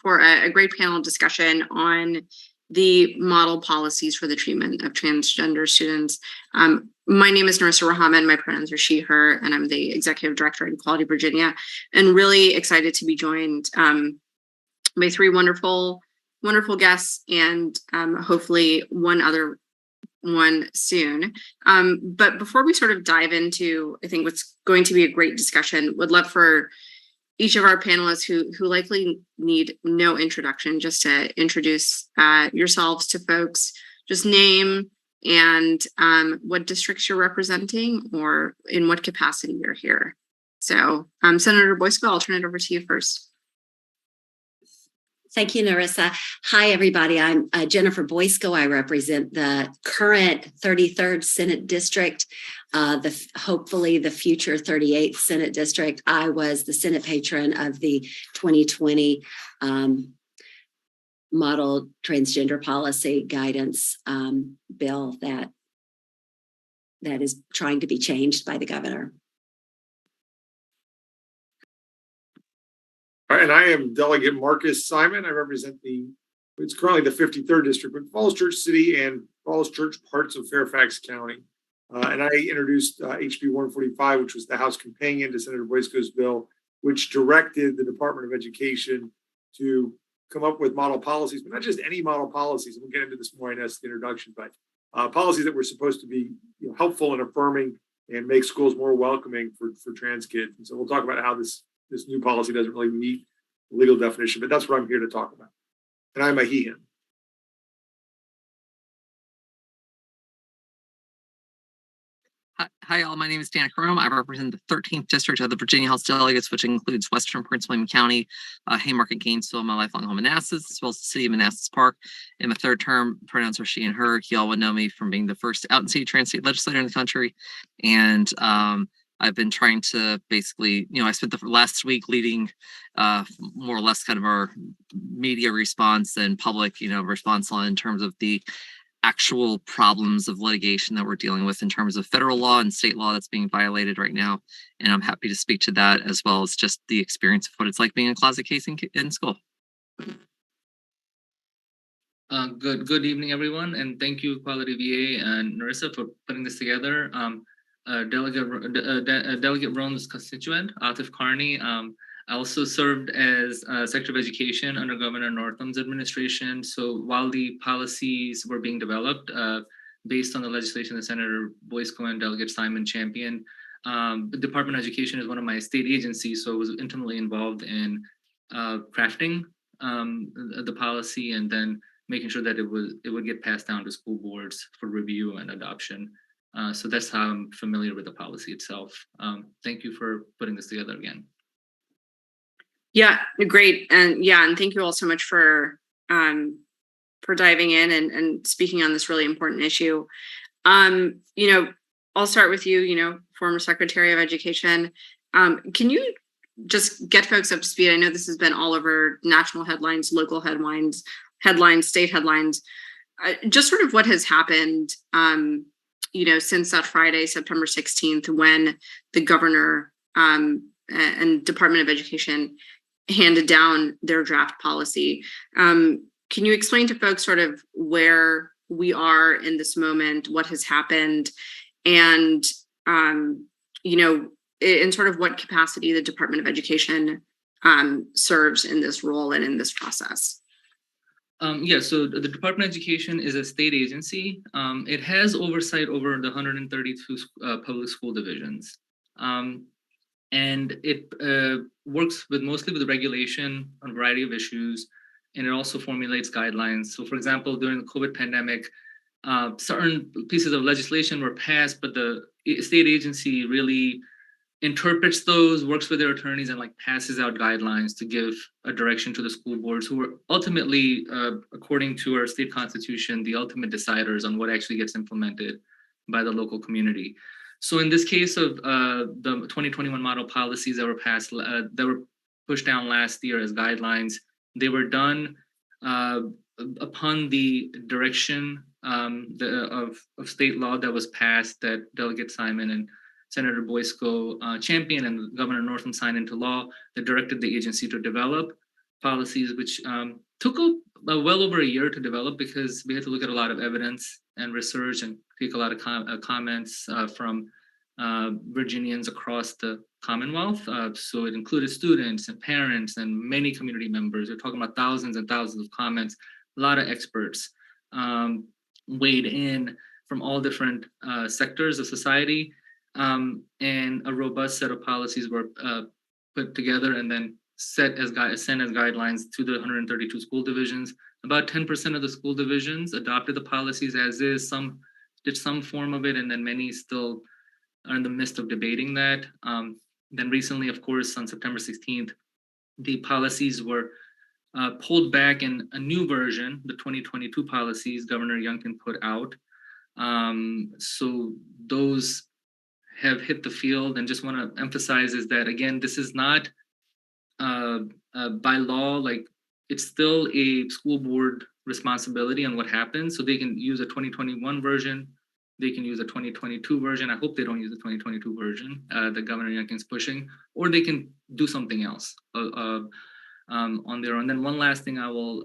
For a great panel discussion on the model policies for the treatment of transgender students. My name is Narissa Rahman. My pronouns are she, her, and I'm the executive director at Equality Virginia, and really excited to be joined by three wonderful guests, and hopefully one other one soon. But before we sort of dive into, I think, what's going to be a great discussion, would love for each of our panelists who likely need no introduction, just to introduce yourselves to folks, just name and what districts you're representing or in what capacity you're here. So Senator Boysko, I'll turn it over to you first. Thank you, Narissa. Hi, everybody. I'm Jennifer Boysko. I represent the current 33rd Senate District, hopefully the future 38th Senate District. I was the Senate patron of the 2020 Model Transgender Policy Guidance bill that is trying to be changed by the governor. All right, and I am Delegate Marcus Simon. I represent it's currently the 53rd District, but Falls Church City and Falls Church parts of Fairfax County. And I introduced HB 145, which was the House companion to Senator Boysko's bill, which directed the Department of Education to come up with model policies, but not just any model policies. And we'll get into this more in the introduction, but policies that were supposed to be helpful and affirming and make schools more welcoming for trans kids. And so we'll talk about how this new policy doesn't really meet the legal definition, but that's what I'm here to talk about. And I'm a he, him. Hi, all. My name is Dan Karam. I represent the 13th District of the Virginia House Delegates, which includes Western Prince William County, Haymarket, Gainesville, my lifelong home Manassas, as well as the city of Manassas Park. In my third term, pronouns are she and her. Y'all would know me from being the first out-in-city trans state legislator in the country. And I've been trying to basically, I spent the last week leading more or less kind of our media response and public, response in terms of the actual problems of litigation that we're dealing with in terms of federal law and state law that's being violated right now. And I'm happy to speak to that, as well as just the experience of what it's like being a closet case in school. Good evening, everyone, and thank you, Equality VA and Narissa, for putting this together. Delegate Rome's constituent, Atif Karni. I also served as Secretary of Education under Governor Northam's administration. So while the policies were being developed based on the legislation that Senator Boysko and Delegate Simon championed, the Department of Education is one of my state agencies, so I was intimately involved in crafting the policy and then making sure that it would get passed down to school boards for review and adoption. So that's how I'm familiar with the policy itself. Thank you for putting this together again. Yeah, great. And thank you all so much for diving in and speaking on this really important issue. I'll start with you, former Secretary of Education. Can you just get folks up to speed? I know this has been all over national headlines, local headlines, state headlines. Just sort of what has happened since that Friday, September 16th, when the governor and Department of Education handed down their draft policy. Can you explain to folks sort of where we are in this moment, what has happened, and, in sort of what capacity the Department of Education serves in this role and in this process? So the Department of Education is a state agency. It has oversight over the 132 public school divisions. And it works mostly with regulation on a variety of issues, and it also formulates guidelines. So for example, during the COVID pandemic, certain pieces of legislation were passed, but the state agency really interprets those, works with their attorneys, and passes out guidelines to give a direction to the school boards, who are ultimately, according to our state constitution, the ultimate deciders on what actually gets implemented by the local community. So in this case of the 2021 model policies that were passed, that were pushed down last year as guidelines, they were done upon the direction of state law that was passed, that Delegate Simon and Senator Boysko championed and Governor Northam signed into law, that directed the agency to develop. policies, which took well over a year to develop because we had to look at a lot of evidence and research and take a lot of comments from Virginians across the Commonwealth. So it included students and parents and many community members. We're talking about thousands and thousands of comments. A lot of experts weighed in from all different sectors of society, and a robust set of policies were put together and then sent as guidelines to the 132 school divisions. About 10% of the school divisions adopted the policies as is. Some did some form of it, and then many still are in the midst of debating that. Then recently, of course, on September 16th, the policies were pulled back in a new version, the 2022 policies Governor Youngkin put out. So those have hit the field, and just want to emphasize is that, again, this is not by law, like it's still a school board responsibility on what happens. So they can use a 2021 version, they can use a 2022 version. I hope they don't use the 2022 version that Governor Youngkin's pushing, or they can do something else on their own. Then one last thing I will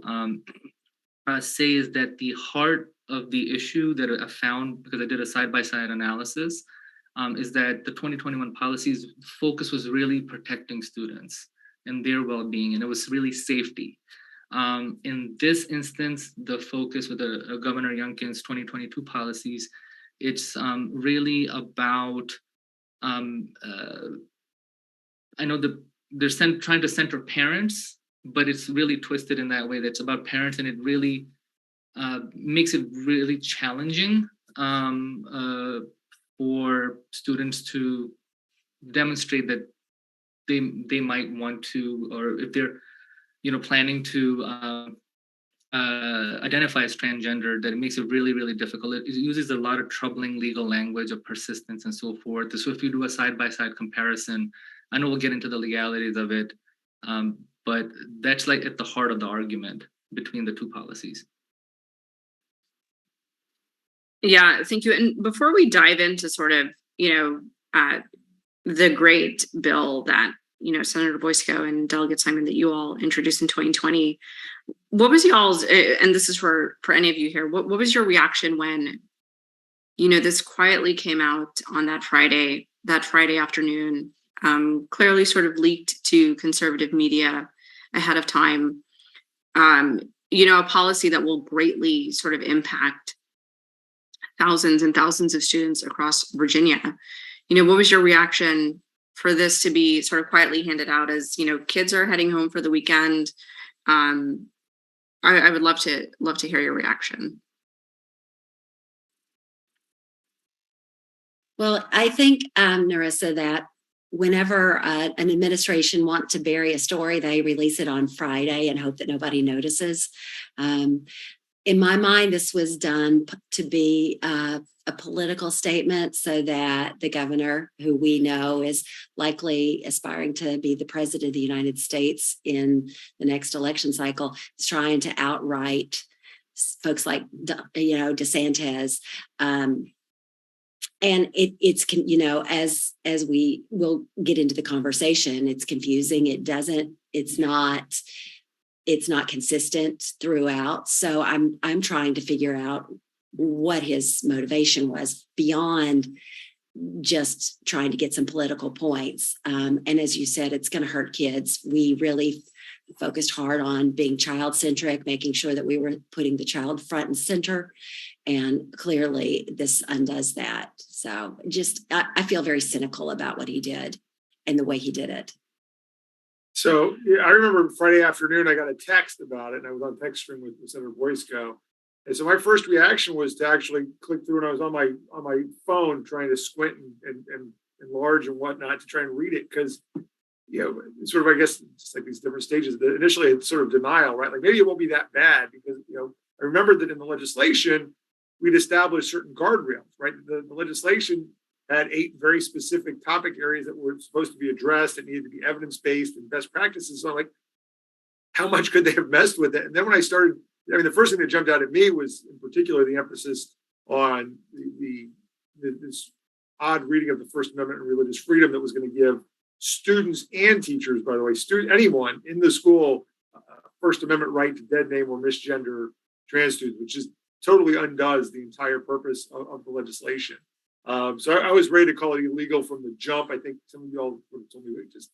say is that the heart of the issue that I found, because I did a side-by-side analysis, is that the 2021 policies focus was really protecting students and their well-being, and it was really safety. In this instance, the focus with the Governor Youngkin's 2022 policies, it's really about, I know they're trying to center parents, but it's really twisted in that way. That's about parents, and it really makes it really challenging for students to demonstrate that they might want to, or if they're planning to identify as transgender, that it makes it really, really difficult. It uses a lot of troubling legal language of persistence and so forth. So if you do a side-by-side comparison, I know we'll get into the legalities of it, but that's like at the heart of the argument between the two policies. Yeah, thank you. And before we dive into sort of, the great bill that, Senator Boysko and Delegate Simon, that you all introduced in 2020, what was y'all's, and this is for any of you here, what was your reaction when, this quietly came out on that Friday afternoon, clearly sort of leaked to conservative media ahead of time, a policy that will greatly sort of impact thousands and thousands of students across Virginia. What was your reaction for this to be sort of quietly handed out as, kids are heading home for the weekend? I would love to hear your reaction. Well, I think, Narissa, that whenever an administration wants to bury a story, they release it on Friday and hope that nobody notices. In my mind, this was done to be a political statement so that the governor, who we know is likely aspiring to be the president of the United States in the next election cycle, is trying to outright folks like, DeSantis. And it's as we will get into the conversation, it's confusing. It's not consistent throughout. So I'm trying to figure out what his motivation was beyond just trying to get some political points. And as you said, it's going to hurt kids. We really focused hard on being child-centric, making sure that we were putting the child front and center. And clearly this undoes that. So I feel very cynical about what he did and the way he did it. So I remember Friday afternoon, I got a text about it, and I was on text string with Senator Boysko. And so my first reaction was to actually click through, and I was on my phone trying to squint and enlarge and whatnot to try and read it, because sort of, I guess, just like these different stages. Initially, it's sort of denial, right? Like maybe it won't be that bad, because I remembered that in the legislation we'd established certain guardrails, right? The legislation had 8 very specific topic areas that were supposed to be addressed and needed to be evidence-based and best practices. So I'm like, how much could they have messed with it? And then when I started, the first thing that jumped out at me was in particular the emphasis on this odd reading of the First Amendment and religious freedom that was going to give students and teachers, by the way, anyone in the school First Amendment right to dead name or misgender trans students, which is totally undoes the entire purpose of the legislation. So I was ready to call it illegal from the jump. I think some of y'all would have told me that just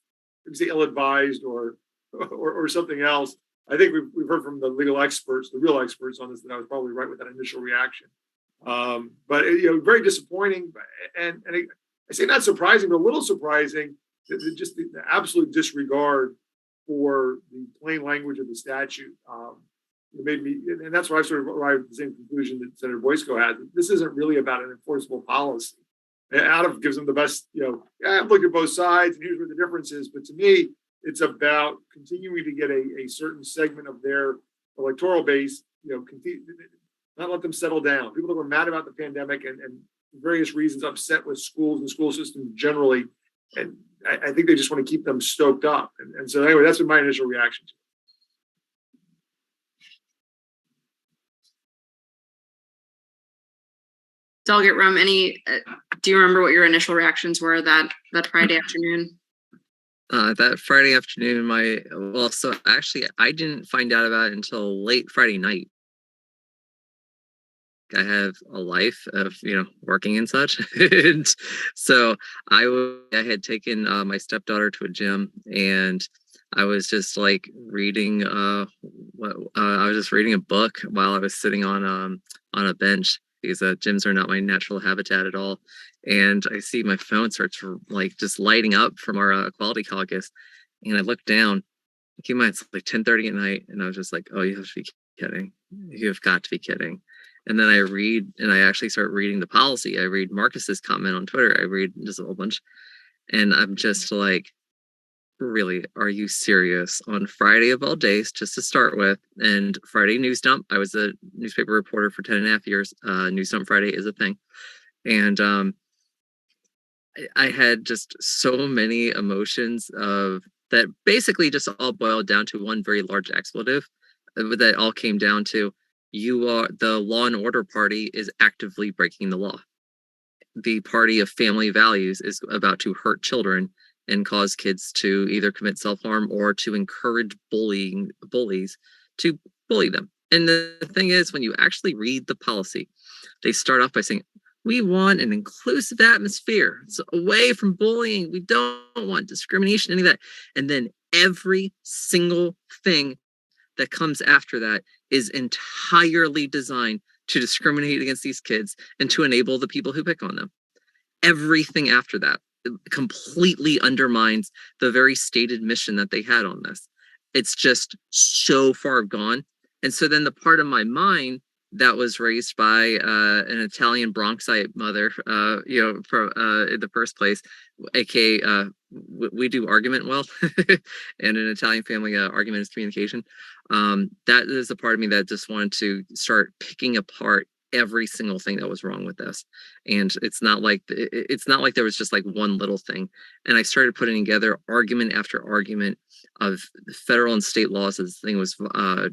say ill-advised or something else. I think we've heard from the legal experts, the real experts on this, that I was probably right with that initial reaction. But very disappointing, and I say not surprising, but a little surprising that just the absolute disregard for the plain language of the statute. It made me, and that's why I sort of arrived at the same conclusion that Senator Boysko had. This isn't really about an enforceable policy. Adams gives them the best, I've looked at both sides and here's where the difference is. But to me, it's about continuing to get a certain segment of their electoral base, not let them settle down. People that were mad about the pandemic and for various reasons upset with schools and school systems generally. And I think they just want to keep them stoked up. And so anyway, that's been my initial reaction to it. Delegate Rum, do you remember what your initial reactions were that Friday afternoon? That Friday afternoon, so actually I didn't find out about it until late Friday night. I have a life of, working and such. And so I had taken my stepdaughter to a gym, and I was just like reading, I was just reading a book while I was sitting on a bench, because gyms are not my natural habitat at all. And I see my phone starts like just lighting up from our quality caucus. And I look down, keep in mind, it's like 10:30 at night. And I was just like, oh, you have to be kidding. You have got to be kidding. And then I actually start reading the policy. I read Marcus's comment on Twitter. I read just a whole bunch. And I'm just like, really, are you serious? On Friday of all days, just to start with, and Friday News Dump. I was a newspaper reporter for 10 and a half years. News Dump Friday is a thing. And I had just so many emotions of that basically just all boiled down to one very large expletive that all came down to, the law and order party is actively breaking the law. The party of family values is about to hurt children and cause kids to either commit self-harm or to encourage bullies to bully them. And the thing is, when you actually read the policy, they start off by saying, we want an inclusive atmosphere. So away from bullying, we don't want discrimination, any of that. And then every single thing that comes after that is entirely designed to discriminate against these kids and to enable the people who pick on them. Everything after that completely undermines the very stated mission that they had on this. It's just so far gone. And so then the part of my mind that was raised by an Italian Bronxite mother, in the first place, aka we do argument well, and an Italian family, argument is communication. That is a part of me that just wanted to start picking apart every single thing that was wrong with this. And it's not like there was just like one little thing. And I started putting together argument after argument of federal and state laws that this thing was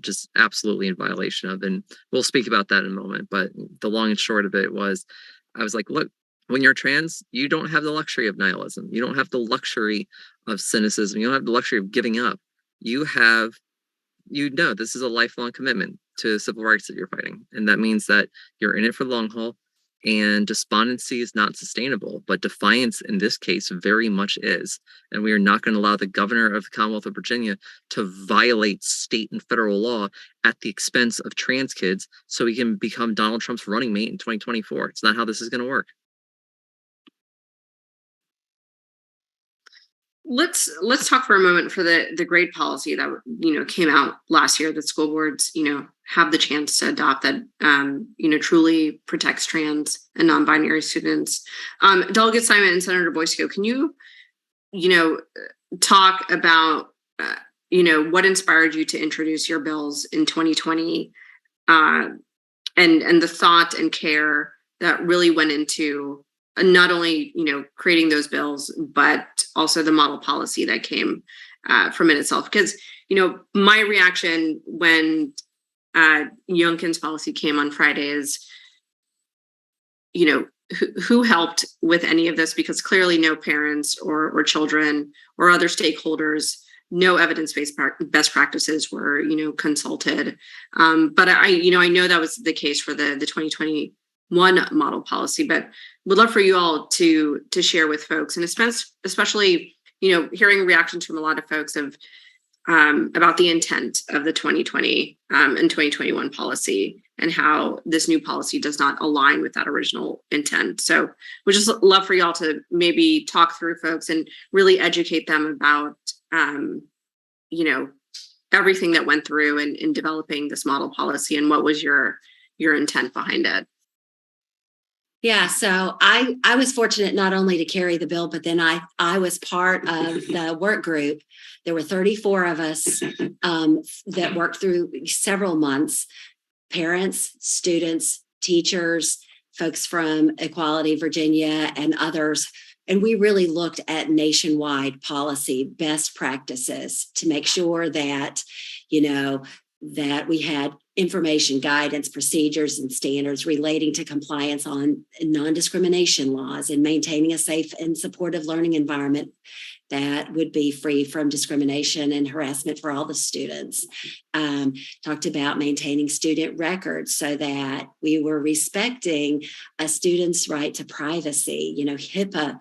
just absolutely in violation of. And we'll speak about that in a moment. But the long and short of it was, I was like, look, when you're trans, you don't have the luxury of nihilism. You don't have the luxury of cynicism. You don't have the luxury of giving up. This is a lifelong commitment to civil rights that you're fighting. And that means that you're in it for the long haul, and despondency is not sustainable, but defiance in this case very much is. And we are not going to allow the governor of the Commonwealth of Virginia to violate state and federal law at the expense of trans kids so he can become Donald Trump's running mate in 2024. It's not how this is going to work. Let's talk for a moment for the grade policy that came out last year that school boards have the chance to adopt that truly protects trans and non-binary students. Delegate Simon and Senator Boysko, can you talk about what inspired you to introduce your bills in 2020 and the thought and care that really went into not only creating those bills, but also the model policy that came from it itself. Because my reaction when Youngkin's policy came on Friday is, who helped with any of this? Because clearly no parents or children or other stakeholders no evidence-based best practices were, consulted. But I know that was the case for the 2021 model policy, but would love for you all to share with folks, and especially, hearing reactions from a lot of folks about the intent of the 2020 and 2021 policy and how this new policy does not align with that original intent. So we'd just love for y'all to maybe talk through folks and really educate them about, everything that went through in developing this model policy and what was your intent behind it. Yeah, so I was fortunate not only to carry the bill, but then I was part of the work group. There were 34 of us that worked through several months, parents, students, teachers, folks from Equality Virginia and others. And we really looked at nationwide policy best practices to make sure that, that we had information, guidance, procedures, and standards relating to compliance on non-discrimination laws and maintaining a safe and supportive learning environment that would be free from discrimination and harassment for all the students. Talked about maintaining student records so that we were respecting a student's right to privacy, HIPAA,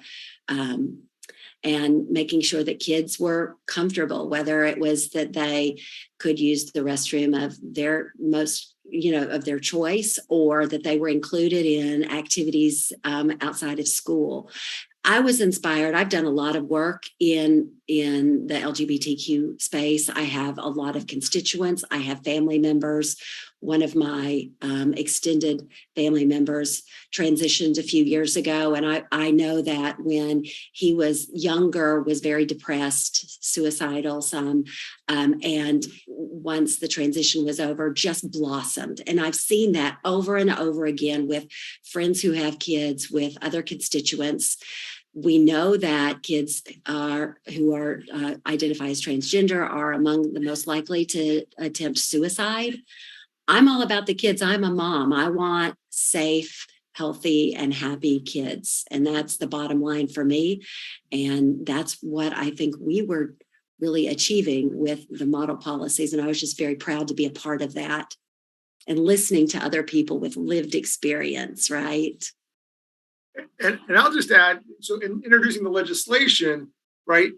and making sure that kids were comfortable, whether it was that they could use the restroom of their of their choice, or that they were included in activities outside of school. I was inspired. I've done a lot of work in the LGBTQ space. I have a lot of constituents. I have family members. One of my extended family members transitioned a few years ago. And I know that when he was younger, was very depressed, suicidal some. And once the transition was over, just blossomed. And I've seen that over and over again with friends who have kids, with other constituents. We know that kids who are identify as transgender are among the most likely to attempt suicide. I'm all about the kids. I'm a mom. I want safe, healthy, and happy kids. And that's the bottom line for me. And that's what I think we were really achieving with the model policies. And I was just very proud to be a part of that and listening to other people with lived experience, right? And I'll just add, so in introducing the legislation, right,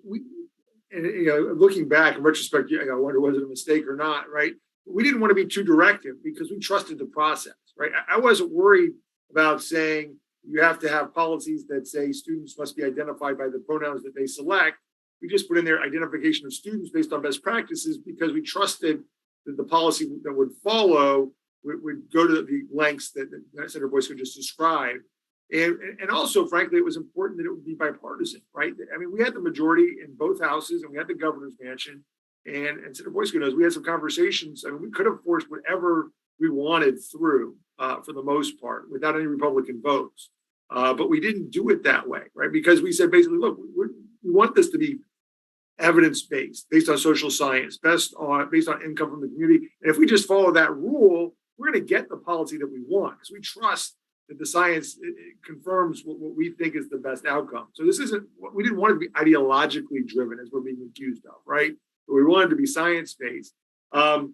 looking back in retrospect, I wonder was it a mistake or not, right? We didn't want to be too directive because we trusted the process, right? I wasn't worried about saying you have to have policies that say students must be identified by the pronouns that they select. We just put in there identification of students based on best practices because we trusted that the policy that would follow would go to the lengths that Senator Boysko just described. And also, frankly, it was important that it would be bipartisan, right? I mean, we had the majority in both houses and we had the governor's mansion. And Senator Boysko knows we had some conversations. I mean, we could have forced whatever we wanted through for the most part without any Republican votes. But we didn't do it that way, right? Because we said basically, look, we want this to be evidence-based, based on social science, based on income from the community. And if we just follow that rule, we're going to get the policy that we want because we trust that the science confirms what we think is the best outcome. So this isn't, we didn't want it to be ideologically driven as we're being accused of, right? But we wanted to be science-based. And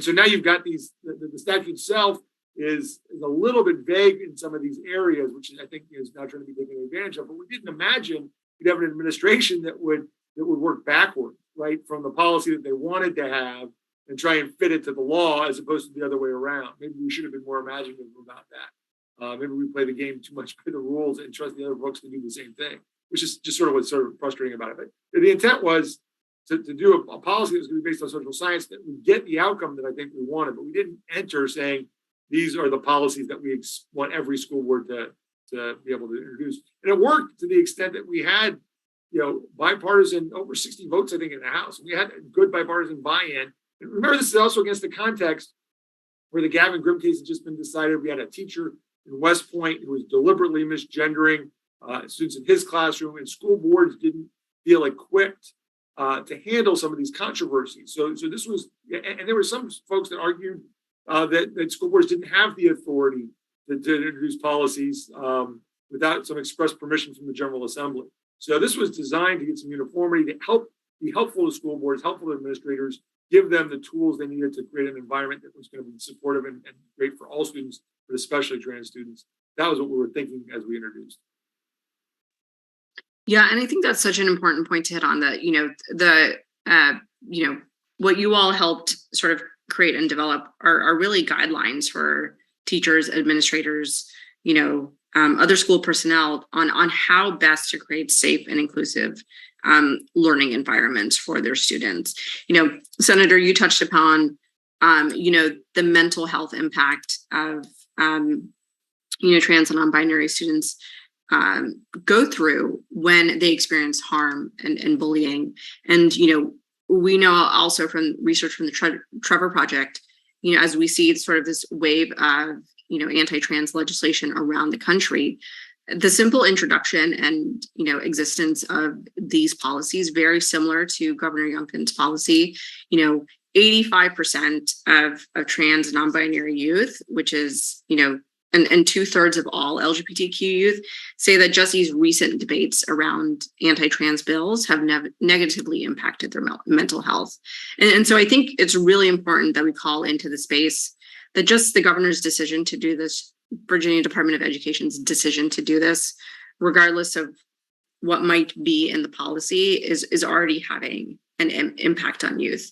so now you've got these, the statute itself is a little bit vague in some of these areas, which I think is now trying to be taken advantage of. But we didn't imagine you'd have an administration that would work backward, right, from the policy that they wanted to have and try and fit it to the law as opposed to the other way around. Maybe we should have been more imaginative about that. Maybe we play the game too much by the rules and trust the other folks to do the same thing, which is just sort of what's sort of frustrating about it. But the intent was to do a policy that was going to be based on social science that would get the outcome that I think we wanted, but we didn't enter saying these are the policies that we want every school board to be able to introduce. And it worked to the extent that we had, bipartisan, over 60 votes, I think, in the House. We had good bipartisan buy-in. And remember, this is also against the context where the Gavin Grimm case had just been decided. We had a teacher in West Point who was deliberately misgendering students in his classroom, and school boards didn't feel equipped to handle some of these controversies. So this was, and there were some folks that argued that school boards didn't have the authority to introduce policies without some express permission from the General Assembly. So this was designed to get some uniformity to help be helpful to school boards, helpful to administrators, give them the tools they needed to create an environment that was going to be supportive and great for all students, but especially trans students. That was what we were thinking as we introduced. Yeah, and I think that's such an important point to hit on, that, what you all helped sort of create and develop are really guidelines for teachers, administrators, other school personnel on how best to create safe and inclusive learning environments for their students. Senator, you touched upon, the mental health impact of, trans and non-binary students go through when they experience harm and bullying. And, we know also from research from the Trevor Project, as we see sort of this wave of, anti-trans legislation around the country, the simple introduction and, existence of these policies, very similar to Governor Youngkin's policy, 85% of trans and non-binary youth, which is, and 2/3 of all LGBTQ youth, say that just these recent debates around anti-trans bills have negatively impacted their mental health. And so I think it's really important that we call into the space that just the governor's decision to do this, Virginia Department of Education's decision to do this, regardless of what might be in the policy, is already having an impact on youth.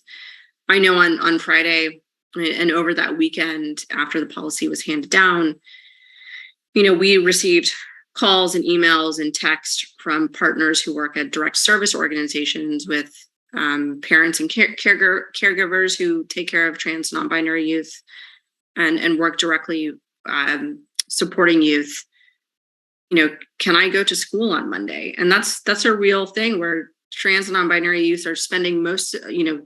I know on Friday and over that weekend after the policy was handed down, we received calls and emails and text from partners who work at direct service organizations with parents and caregivers who take care of trans non-binary youth and work directly supporting youth. Can I go to school on Monday? And that's a real thing where trans and non-binary youth are spending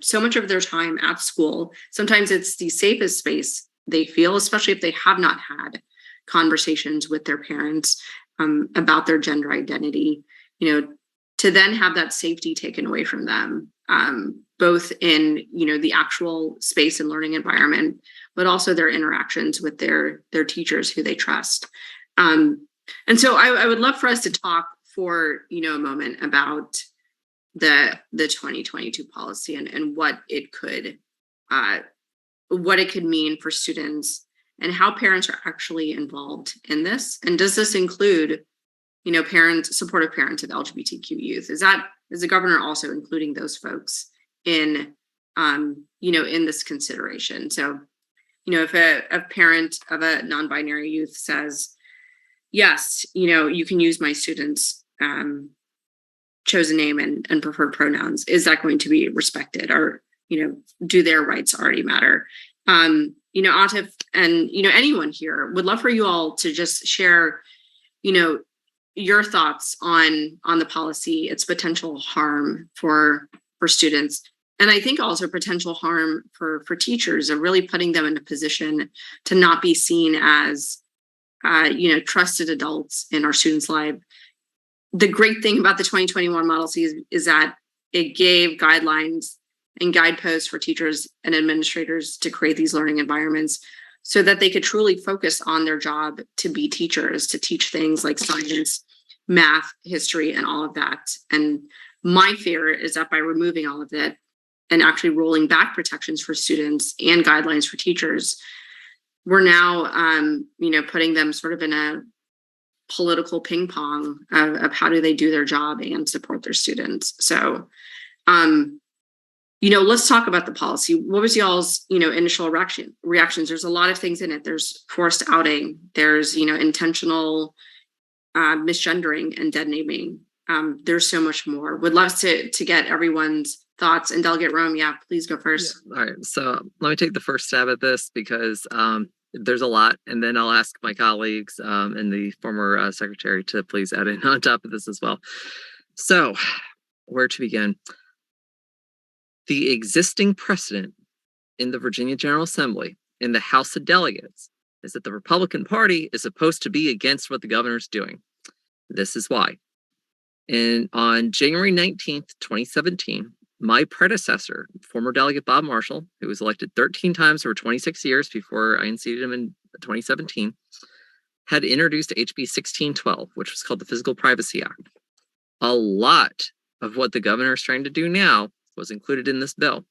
so much of their time at school. Sometimes it's the safest space they feel, especially if they have not had conversations with their parents about their gender identity, to then have that safety taken away from them, both in, the actual space and learning environment, but also their interactions with their teachers who they trust. And so I would love for us to talk for, a moment about the 2022 policy and what it could mean for students and how parents are actually involved in this. And does this include, supportive parents of LGBTQ youth? Is the governor also including those folks in, in this consideration? So, if a parent of a non-binary youth says, yes, you can use my student's chosen name and preferred pronouns, is that going to be respected, or, do their rights already matter? Atif and, anyone here would love for you all to just share, your thoughts on the policy, its potential harm for students. And I think also potential harm for teachers, of really putting them in a position to not be seen as, trusted adults in our students' lives. The great thing about the 2021 Model C is that it gave guidelines and guideposts for teachers and administrators to create these learning environments so that they could truly focus on their job to be teachers, to teach things like science, math, history, and all of that. And my fear is that by removing all of it and actually rolling back protections for students and guidelines for teachers, we're now, putting them sort of in a political ping pong of how do they do their job and support their students. So, let's talk about the policy. What was y'all's, initial reactions? There's a lot of things in it. There's forced outing. There's, intentional misgendering and dead naming. There's so much more. Would love to get everyone's thoughts. And Delegate Rome, please go first. Yeah. All right. So let me take the first stab at this because there's a lot, and then I'll ask my colleagues and the former secretary to please add in on top of this as well. So where to begin? The existing precedent in the Virginia General Assembly, in the House of Delegates, is that the Republican Party is supposed to be against what the governor's doing. This is why. And on January 19th, 2017, my predecessor, former Delegate Bob Marshall, who was elected 13 times over 26 years before I unseated him in 2017, had introduced HB 1612, which was called the Physical Privacy Act. A lot of what the governor is trying to do now was included in this bill.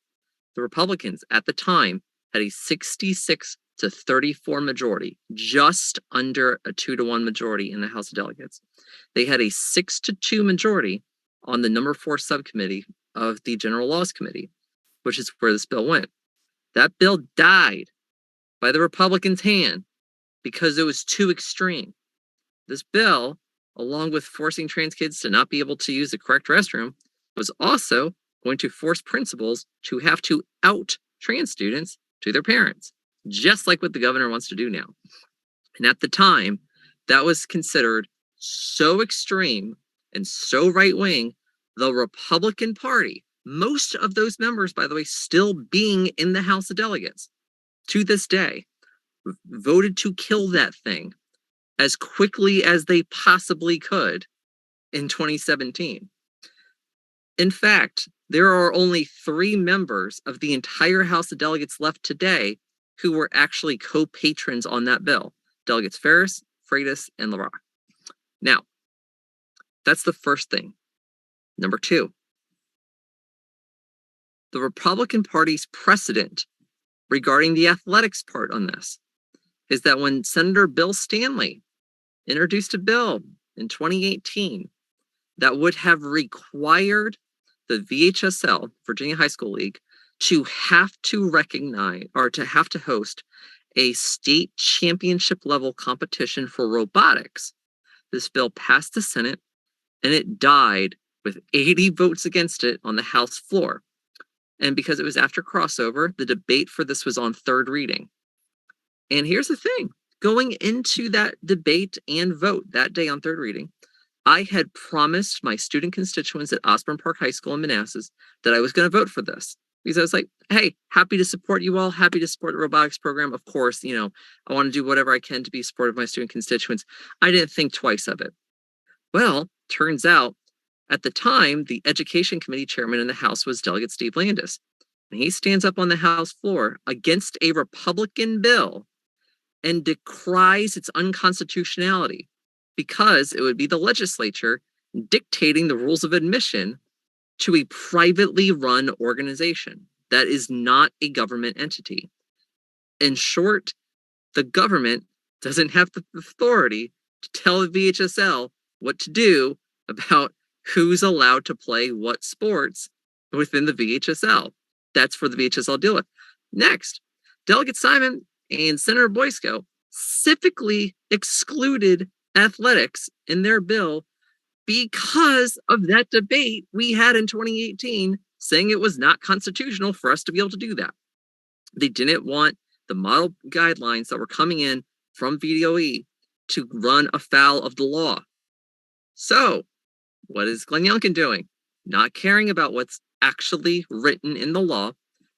The Republicans at the time had a 66 to 34 majority, just under a 2-to-1 majority in the House of Delegates. They had a 6-to-2 majority on the number 4 subcommittee of the General Laws Committee, which is where this bill went. That bill died by the Republicans' hand because it was too extreme. This bill, along with forcing trans kids to not be able to use the correct restroom, was also going to force principals to have to out trans students to their parents, just like what the governor wants to do now. And at the time, that was considered so extreme and so right-wing, the Republican Party, most of those members, by the way, still being in the House of Delegates to this day, voted to kill that thing as quickly as they possibly could in 2017. In fact, there are only 3 members of the entire House of Delegates left today who were actually co-patrons on that bill. Delegates Ferris, Freitas, and LaRock. Now, that's the first thing. Number 2, the Republican Party's precedent regarding the athletics part on this is that when Senator Bill Stanley introduced a bill in 2018 that would have required the VHSL, Virginia High School League, to have to recognize or to have to host a state championship level competition for robotics. This bill passed the Senate and it died with 80 votes against it on the House floor. And because it was after crossover, the debate for this was on 3rd reading. And here's the thing, going into that debate and vote that day on 3rd reading, I had promised my student constituents at Osborne Park High School in Manassas that I was going to vote for this. Because I was like, hey, happy to support you all, happy to support the robotics program. Of course, I want to do whatever I can to be supportive of my student constituents. I didn't think twice of it. Well, turns out at the time, the Education Committee chairman in the House was Delegate Steve Landis. And he stands up on the House floor against a Republican bill and decries its unconstitutionality because it would be the legislature dictating the rules of admission to a privately run organization that is not a government entity. In short, the government doesn't have the authority to tell the VHSL what to do about who's allowed to play what sports within the VHSL. That's for the VHSL to deal with. Next, Delegate Simon and Senator Boysko specifically excluded athletics in their bill because of that debate we had in 2018 saying it was not constitutional for us to be able to do that. They didn't want the model guidelines that were coming in from VDOE to run afoul of the law. So, what is Glenn Youngkin doing? Not caring about what's actually written in the law,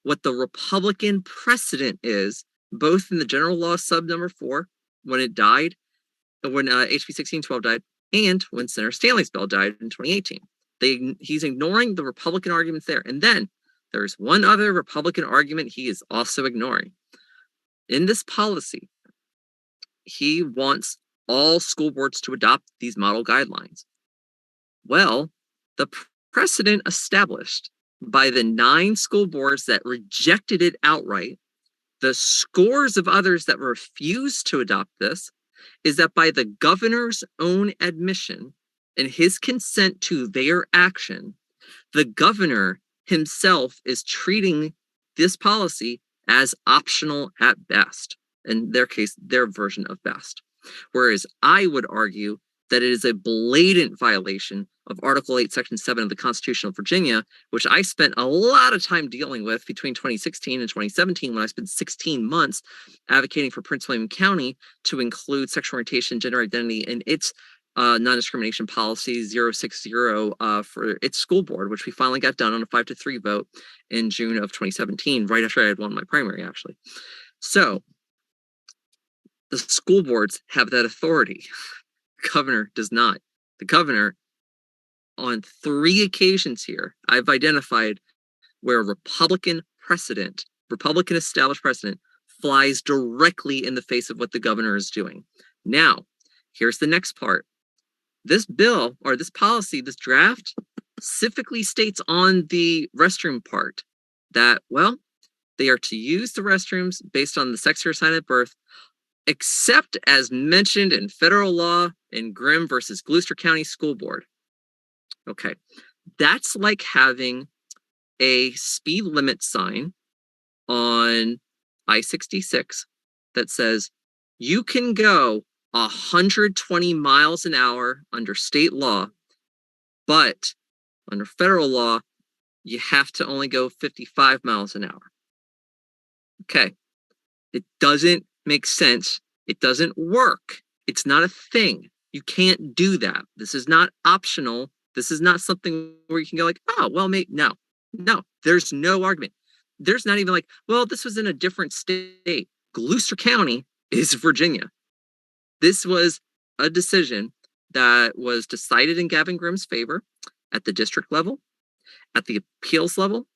what the Republican precedent is, both in the General Law sub number 4, when it died, when HB 1612 died, and when Senator Stanley's bill died in 2018. He's ignoring the Republican arguments there. And then there's one other Republican argument he is also ignoring. In this policy, he wants all school boards to adopt these model guidelines. Well, the precedent established by the 9 school boards that rejected it outright, the scores of others that refused to adopt this, is that by the governor's own admission and his consent to their action, the governor himself is treating this policy as optional at best. In their case, their version of best. Whereas I would argue that it is a blatant violation of Article 8, Section 7 of the Constitution of Virginia, which I spent a lot of time dealing with between 2016 and 2017 when I spent 16 months advocating for Prince William County to include sexual orientation, gender identity in its non-discrimination policy 060 for its school board, which we finally got done on a 5-3 vote in June of 2017, right after I had won my primary, actually. So the school boards have that authority. The governor does not. The governor, on 3 occasions here, I've identified where Republican established precedent flies directly in the face of what the governor is doing. Now, here's the next part. This bill or this policy, this draft, specifically states on the restroom part that, well, they are to use the restrooms based on the sex or sign at birth, except as mentioned in federal law in Grimm versus Gloucester County School Board. Okay, that's like having a speed limit sign on I-66 that says you can go 120 miles an hour under state law, but under federal law, you have to only go 55 miles an hour. Okay, it doesn't make sense. It doesn't work. It's not a thing. You can't do that. This is not optional. This is not something where you can go like, oh, well, maybe. No, there's no argument. There's not even like, well, this was in a different state. Gloucester County is Virginia. This was a decision that was decided in Gavin Grimm's favor at the district level, at the appeals level,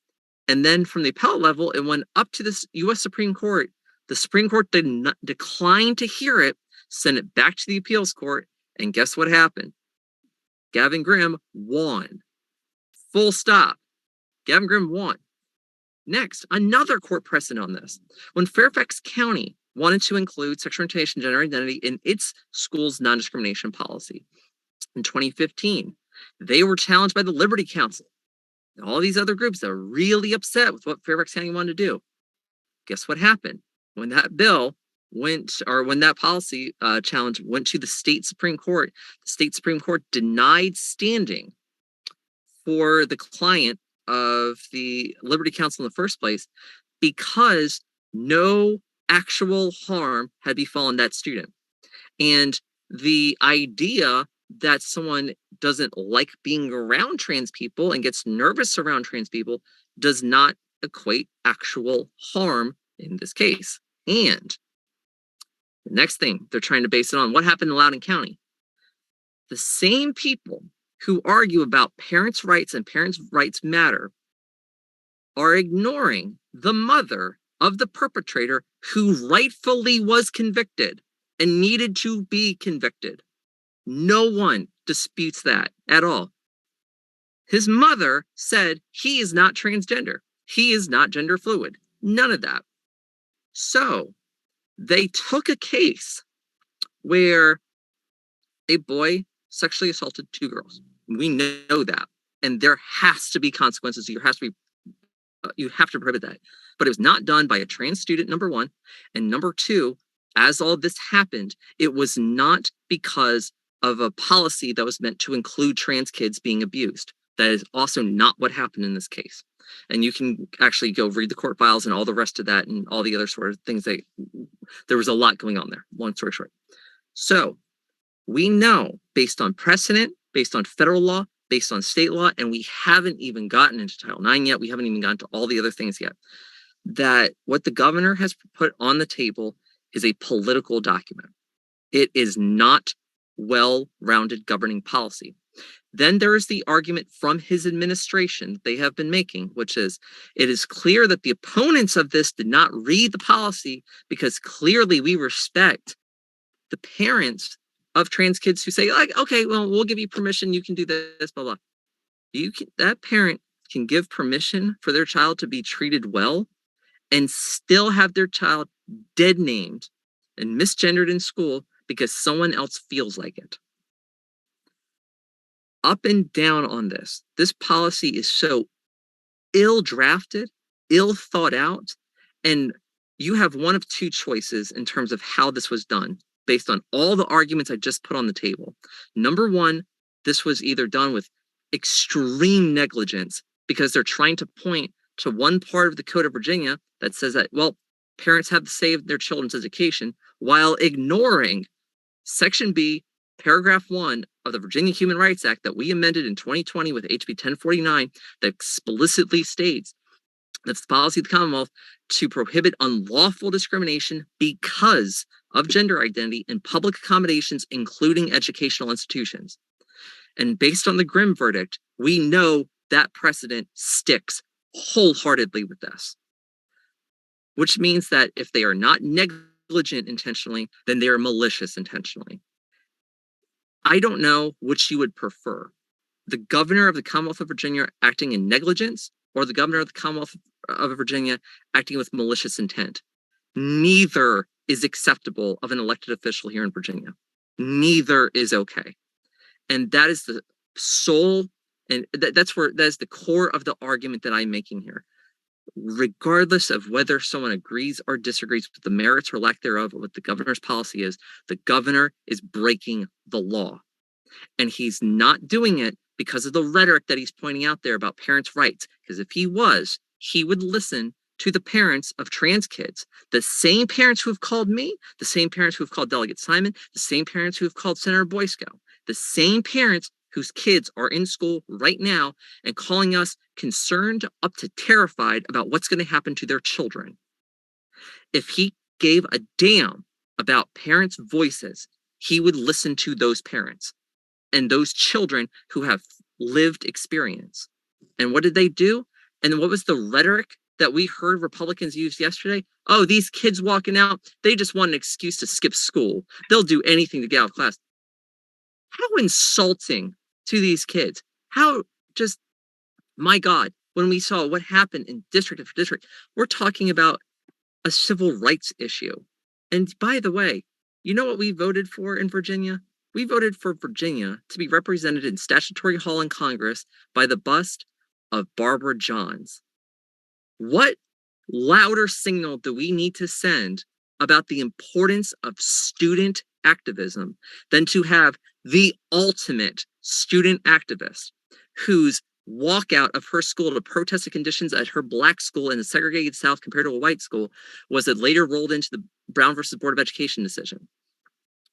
and then from the appellate level, it went up to the U.S. Supreme Court. The Supreme Court did not decline to hear it, sent it back to the appeals court, and guess what happened? Gavin Grimm won. Full stop. Gavin Grimm won. Next, another court precedent on this. When Fairfax County wanted to include sexual orientation, gender identity in its school's non-discrimination policy in 2015, they were challenged by the Liberty Council and all these other groups that were really upset with what Fairfax County wanted to do. Guess what happened? When that bill went, or when that policy challenge went to the state Supreme Court, the state Supreme Court denied standing for the client of the Liberty Council in the first place because no actual harm had befallen that student. And the idea that someone doesn't like being around trans people and gets nervous around trans people does not equate actual harm in this case. And the next thing they're trying to base it on, what happened in Loudoun County? The same people who argue about parents' rights and parents' rights matter are ignoring the mother of the perpetrator who rightfully was convicted and needed to be convicted. No one disputes that at all. His mother said he is not transgender. He is not gender fluid. None of that. So they took a case where a boy sexually assaulted two girls. We know that. And there has to be consequences. You have to prohibit that. But it was not done by a trans student, number one. And number two, as all this happened, it was not because of a policy that was meant to include trans kids being abused. That is also not what happened in this case. And you can actually go read the court files and all the rest of that and all the other sort of things that there was a lot going on there. Long story short. So we know based on precedent, based on federal law, based on state law, and we haven't even gotten into Title IX yet. We haven't even gotten to all the other things yet. That what the governor has put on the table is a political document. It is not well-rounded governing policy. Then there is the argument from his administration they have been making, which is, it is clear that the opponents of this did not read the policy because clearly we respect the parents of trans kids who say, like, okay, well, we'll give you permission, you can do this, blah, blah. That parent can give permission for their child to be treated well and still have their child dead named and misgendered in school because someone else feels like it. Up and down on this policy is so ill drafted, ill thought out, and you have one of two choices in terms of how this was done based on all the arguments I just put on the table. Number one, this was either done with extreme negligence because they're trying to point to one part of the Code of Virginia that says that, well, parents have to save their children's education while ignoring Section B, Paragraph 1 of the Virginia Human Rights Act that we amended in 2020 with HB 1049 that explicitly states that it's the policy of the Commonwealth to prohibit unlawful discrimination because of gender identity in public accommodations, including educational institutions. And based on the Grimm verdict, we know that precedent sticks wholeheartedly with this, which means that if they are not negligent intentionally, then they are malicious intentionally. I don't know which you would prefer. the governor of the Commonwealth of Virginia acting in negligence or the governor of the Commonwealth of Virginia acting with malicious intent. Neither is acceptable of an elected official here in Virginia. Neither is okay. And that is the sole, and that is the core of the argument that I'm making here. Regardless of whether someone agrees or disagrees with the merits or lack thereof of what the governor's policy is, the governor is breaking the law. And he's not doing it because of the rhetoric that he's pointing out there about parents' rights. Because if he was, he would listen to the parents of trans kids, the same parents who have called me, the same parents who have called Delegate Simon, the same parents who have called Senator Boysko, the same parents whose kids are in school right now and calling us concerned up to terrified about what's going to happen to their children. If he gave a damn about parents' voices, he would listen to those parents and those children who have lived experience. And what did they do? And what was the rhetoric that we heard Republicans use yesterday? Oh, these kids walking out, they just want an excuse to skip school. They'll do anything to get out of class. How insulting to these kids. How just, my God, when we saw what happened in district after district, we're talking about a civil rights issue. And by the way, you know what we voted for in Virginia? We voted for Virginia to be represented in Statutory Hall in Congress by the bust of Barbara Johns. What louder signal do we need to send about the importance of student activism than to have the ultimate student activist whose walkout of her school to protest the conditions at her Black school in the segregated South compared to a white school was that later rolled into the Brown versus Board of Education decision?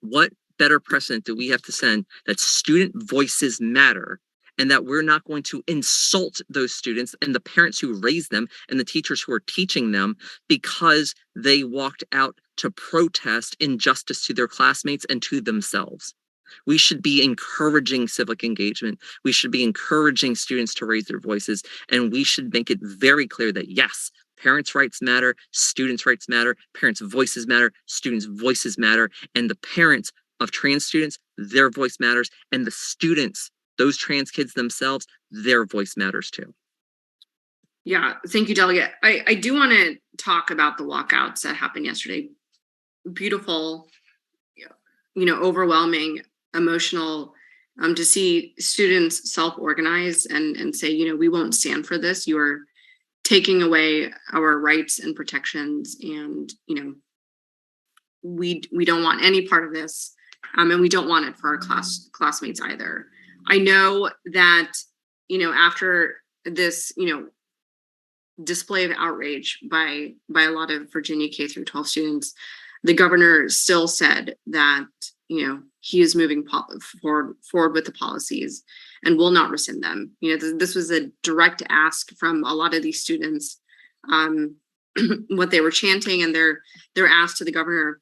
What better precedent do we have to send that student voices matter and that we're not going to insult those students and the parents who raised them and the teachers who are teaching them because they walked out to protest injustice to their classmates and to themselves? We should be encouraging civic engagement. We should be encouraging students to raise their voices, and we should make it very clear that yes, parents' rights matter, students' rights matter, parents' voices matter, students' voices matter, and the parents of trans students, their voice matters, and the students, those trans kids themselves, their voice matters too. Yeah, thank you, Delegate. I do want to talk about the walkouts that happened yesterday. Beautiful, overwhelming, emotional, to see students self-organize and say, we won't stand for this. You are taking away our rights and protections, and we don't want any part of this, and we don't want it for our classmates either. I know that after this display of outrage by a lot of Virginia K through 12 students, the governor still said that he is moving forward with the policies and will not rescind them. This was a direct ask from a lot of these students, what they were chanting, and their ask to the governor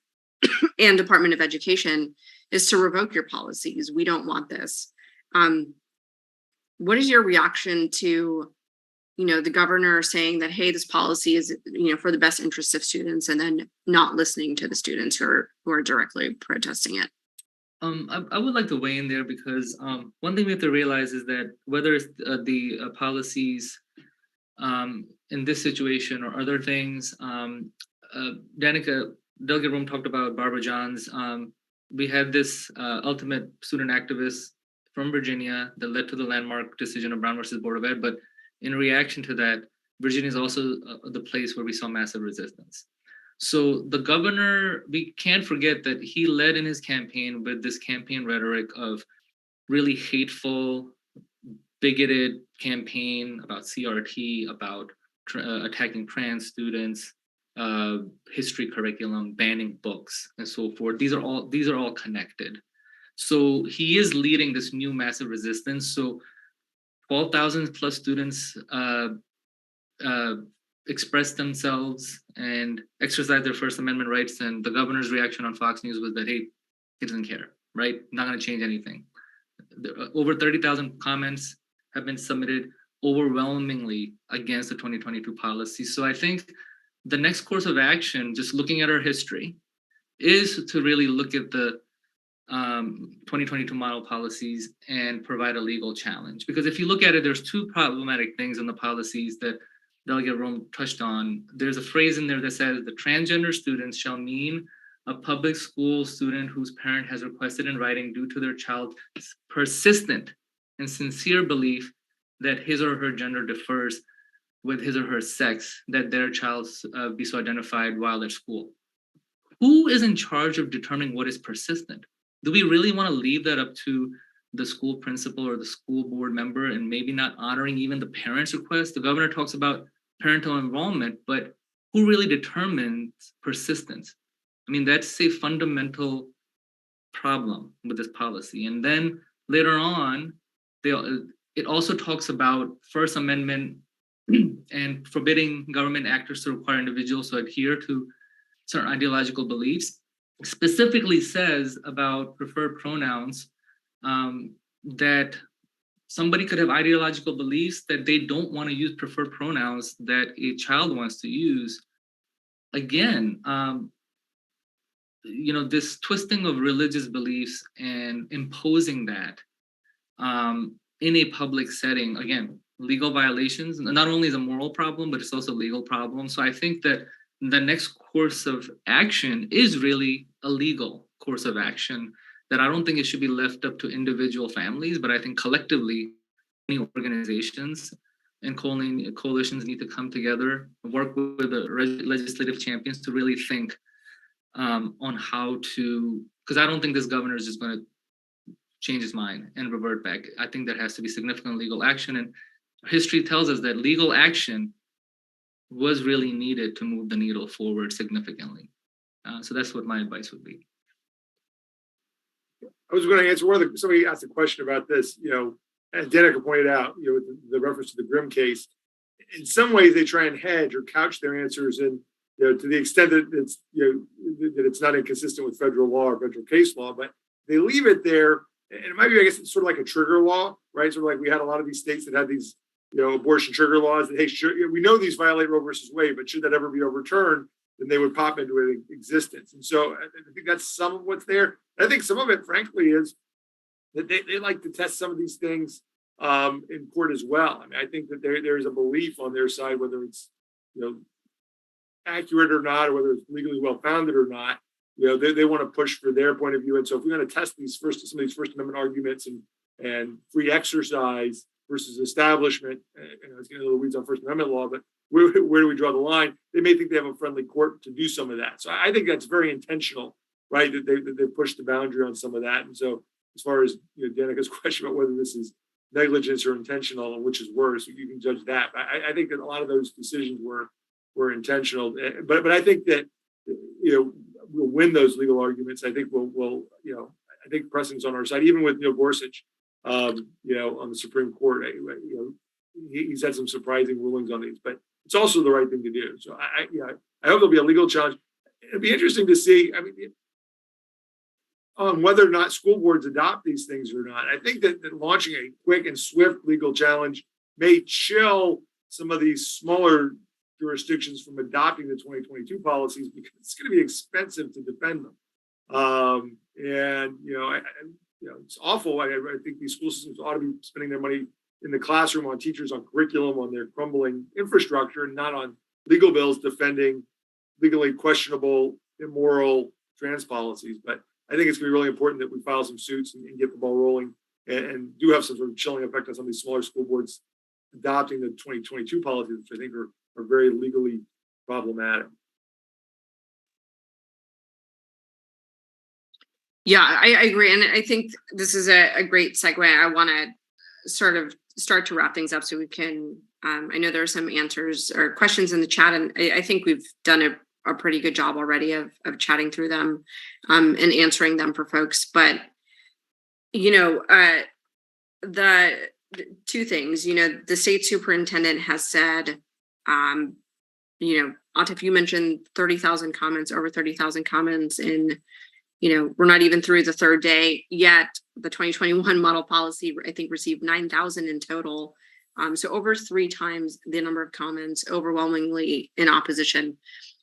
and Department of Education is to revoke your policies. We don't want this. What is your reaction to the governor saying that, hey, this policy is for the best interest of students, and then not listening to the students who are directly protesting it? I would like to weigh in there because one thing we have to realize is that whether it's the policies in this situation or other things, Danica, Delegate Rome talked about Barbara Johns. We had this ultimate student activist from Virginia that led to the landmark decision of Brown versus Board of Ed. But in reaction to that, Virginia is also the place where we saw massive resistance. So the governor, we can't forget that he led in his campaign with this campaign rhetoric of really hateful, bigoted campaign about CRT, about attacking trans students, history curriculum, banning books, and so forth. These are all connected. So he is leading this new massive resistance. So 12,000 plus students expressed themselves and exercised their First Amendment rights. And the governor's reaction on Fox News was that, hey, he doesn't care, right? Not going to change anything. Over 30,000 comments have been submitted overwhelmingly against the 2022 policy. So I think the next course of action, just looking at our history, is to really look at the 2022 model policies and provide a legal challenge. Because if you look at it, there's two problematic things in the policies that Delegate Rome touched on. There's a phrase in there that says the transgender students shall mean a public school student whose parent has requested in writing due to their child's persistent and sincere belief that his or her gender differs with his or her sex, that their child be so identified while at school. Who is in charge of determining what is persistent? Do we really want to leave that up to the school principal or the school board member and maybe not honoring even the parent's request? The governor talks about parental involvement, but who really determines persistence? I mean, that's a fundamental problem with this policy. And then later on, it also talks about First Amendment and forbidding government actors to require individuals to adhere to certain ideological beliefs. Specifically says about preferred pronouns that somebody could have ideological beliefs that they don't want to use preferred pronouns that a child wants to use. Again, this twisting of religious beliefs and imposing that in a public setting, again, legal violations, not only is a moral problem, but it's also a legal problem. So I think that the next course of action is really a legal course of action, that I don't think it should be left up to individual families, but I think collectively, organizations and coalitions need to come together, work with the legislative champions to really think on how to, because I don't think this governor is just going to change his mind and revert back. I think there has to be significant legal action, and history tells us that legal action was really needed to move the needle forward significantly. So that's what my advice would be. I was going to answer somebody asked a question about this, as Danica pointed out, with the reference to the Grimm case. In some ways, they try and hedge or couch their answers in, to the extent that it's, that it's not inconsistent with federal law or federal case law, but they leave it there. And it might be, I guess, it's sort of like a trigger law, right? Sort of like we had a lot of these states that had these, abortion trigger laws that, hey, sure, we know these violate Roe versus Wade, but should that ever be overturned, then they would pop into existence. And so I think that's some of what's there. I think some of it, frankly, is that they like to test some of these things in court as well. I mean, I think that there's a belief on their side, whether it's, accurate or not, or whether it's legally well-founded or not, they want to push for their point of view. And so if we're going to test some of these First Amendment arguments and free exercise versus establishment, it's getting a little weeds on First Amendment law, but where do we draw the line? They may think they have a friendly court to do some of that. So I think that's very intentional, right? That they push the boundary on some of that. And so as far as Danica's question about whether this is negligence or intentional and which is worse, you can judge that. I think that a lot of those decisions were intentional. But I think that we'll win those legal arguments. I think we'll I think precedent's on our side, even with Gorsuch. On the Supreme Court, he's had some surprising rulings on these, but it's also the right thing to do. So I hope there'll be a legal challenge. It'd be interesting to see, on whether or not school boards adopt these things or not. I think that launching a quick and swift legal challenge may chill some of these smaller jurisdictions from adopting the 2022 policies, because it's going to be expensive to defend them. It's awful. I think these school systems ought to be spending their money in the classroom on teachers, on curriculum, on their crumbling infrastructure, and not on legal bills defending legally questionable, immoral trans policies. But I think it's going to be really important that we file some suits and get the ball rolling, and do have some sort of chilling effect on some of these smaller school boards adopting the 2022 policies, which I think are very legally problematic. Yeah, I agree. And I think this is a great segue. I want to sort of start to wrap things up so we can, I know there are some answers or questions in the chat, and I think we've done a pretty good job already of chatting through them and answering them for folks. But, the two things, the state superintendent has said, Atif, you mentioned 30,000 comments, over 30,000 comments in, we're not even through the third day yet. The 2021 model policy, I think, received 9,000 in total. So over 3 times the number of comments, overwhelmingly in opposition.